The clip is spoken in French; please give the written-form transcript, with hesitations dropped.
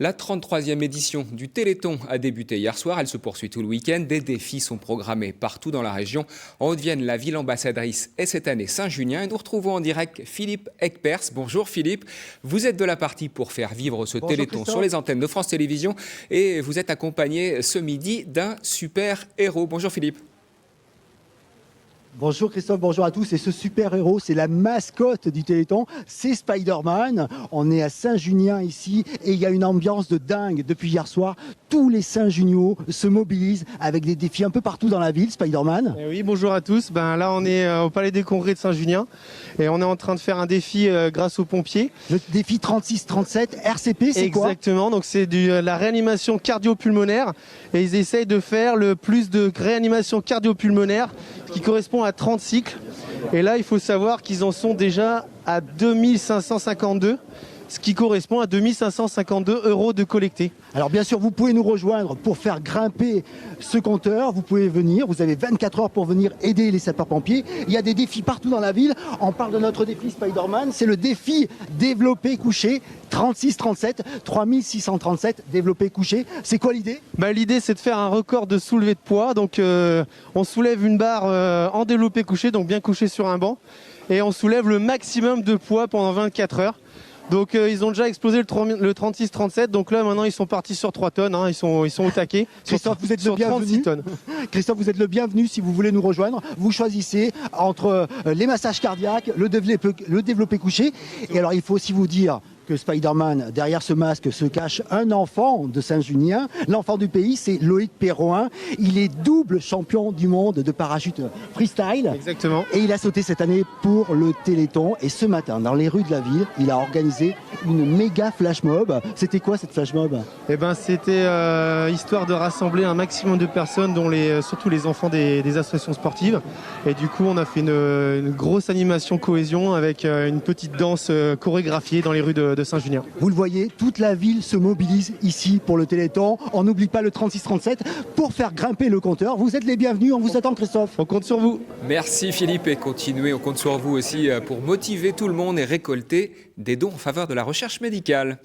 La 33e édition du Téléthon a débuté hier soir. Elle se poursuit tout le week-end. Des défis sont programmés partout dans la région. En Haute-Vienne, la ville ambassadrice est cette année Saint-Junien. Et nous retrouvons en direct Philippe Eckpers. Bonjour Philippe. Vous êtes de la partie pour faire vivre ce Téléthon Christophe. sur les antennes de France Télévisions. Et vous êtes accompagné ce midi d'un super héros. Bonjour Philippe. Bonjour Christophe, bonjour à tous. Et ce super-héros, c'est la mascotte du Téléthon, c'est Spider-Man. On est à Saint-Junien ici et il y a une ambiance de dingue depuis hier soir. Tous les Saint-Juniaux se mobilisent avec des défis un peu partout dans la ville, Spider-Man. Oui, bonjour à tous. Là, on est au Palais des Congrès de Saint-Junien et on est en train de faire un défi grâce aux pompiers. Le défi 36-37 RCP, c'est quoi? Exactement, donc c'est la réanimation cardio-pulmonaire et ils essayent de faire le plus de réanimation cardio-pulmonaire qui correspond à 30 cycles. Et là, il faut savoir qu'ils en sont déjà à 2552, ce qui correspond à 2552 € de collectés. Alors bien sûr, vous pouvez nous rejoindre pour faire grimper ce compteur. Vous pouvez venir, vous avez 24 heures pour venir aider les sapeurs-pompiers. Il y a des défis partout dans la ville. On parle de notre défi Spider-Man, c'est le défi développé couché 36-37, 3637 développé couché. C'est quoi l'idée? L'idée, c'est de faire un record de soulevé de poids. Donc on soulève une barre en développé couché, donc bien couché sur un banc, et on soulève le maximum de poids pendant 24 heures. Donc ils ont déjà explosé le 36-37, donc là maintenant ils sont partis sur 3 tonnes, ils sont au taquet. Christophe, vous êtes le sur 36 bienvenu. tonnes. Christophe, vous êtes le bienvenu si vous voulez nous rejoindre. Vous choisissez entre les massages cardiaques, le développé couché. Et alors il faut aussi vous dire que Spider-Man, derrière ce masque se cache un enfant de Saint-Junien. L'enfant du pays, c'est Loïc Perroin. Il est double champion du monde de parachute freestyle. Exactement. Et il a sauté cette année pour le Téléthon. Et ce matin, dans les rues de la ville, il a organisé une méga flash mob. C'était quoi cette flash mob? C'était histoire de rassembler un maximum de personnes, dont surtout les enfants des associations sportives. Et du coup, on a fait une grosse animation cohésion avec une petite danse chorégraphiée dans les rues de Saint-Junien. Vous le voyez, toute la ville se mobilise ici pour le Téléthon. On n'oublie pas le 36-37 pour faire grimper le compteur. Vous êtes les bienvenus, on vous attend Christophe. On compte sur vous. Merci Philippe et continuez, on compte sur vous aussi pour motiver tout le monde et récolter des dons en faveur de la recherche médicale.